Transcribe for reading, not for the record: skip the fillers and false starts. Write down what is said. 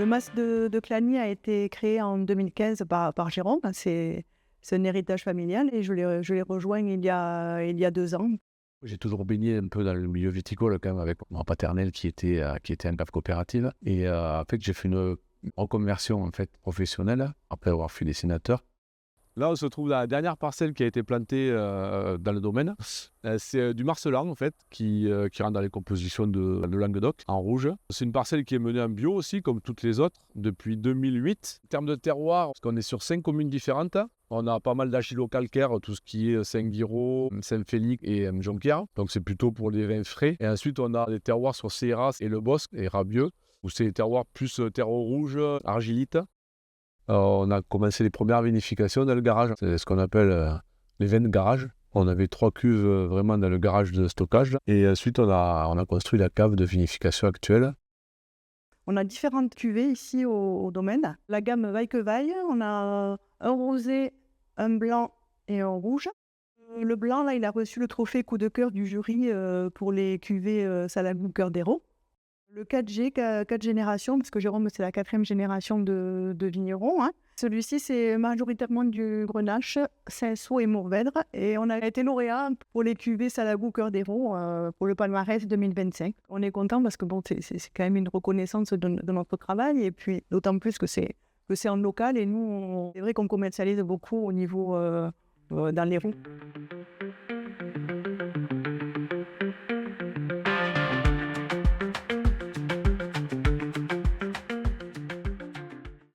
Le mas de Clagny a été créé en 2015 par Jérôme. C'est un héritage familial et je l'ai rejoint il y a 2 ans. J'ai toujours baigné un peu dans le milieu viticole quand même avec mon paternel qui était en cave coopérative et en fait j'ai fait une reconversion en fait professionnelle après avoir fait dessinateur. Là, on se trouve dans la dernière parcelle qui a été plantée dans le domaine. C'est du marcelan en fait qui rentre dans les compositions de Languedoc en rouge. C'est une parcelle qui est menée en bio aussi comme toutes les autres depuis 2008. En termes de terroir, parce qu'on est sur 5 communes différentes. On a pas mal d'argilo-calcaire, tout ce qui est Saint-Guiraud, Saint-Félix et Jonquière. Donc c'est plutôt pour les vins frais. Et ensuite, on a des terroirs sur Seyras et Le Bosc et Rabieux, où c'est des terroirs plus terreau rouge, argilite. On a commencé les premières vinifications dans le garage. C'est ce qu'on appelle les vins de garage. On avait 3 cuves vraiment dans le garage de stockage. Et ensuite, on a construit la cave de vinification actuelle. On a différentes cuvées ici au domaine. La gamme Vaille que Vaille, on a un rosé, un blanc et un rouge. Le blanc, là, il a reçu le trophée coup de cœur du jury pour les cuvées Salagou Cœur d'Hérault. Le 4G, 4 générations, parce que Jérôme, c'est la 4e génération de vignerons. Celui-ci, c'est majoritairement du Grenache, Cinsault et Mourvèdre. Et on a été lauréat pour les cuvées Salagou Cœur d'Hérault pour le palmarès 2025. On est content parce que bon, c'est quand même une reconnaissance de notre travail. Et puis, d'autant plus que c'est en local. Et nous, c'est vrai qu'on commercialise beaucoup au niveau dans l'Hérault.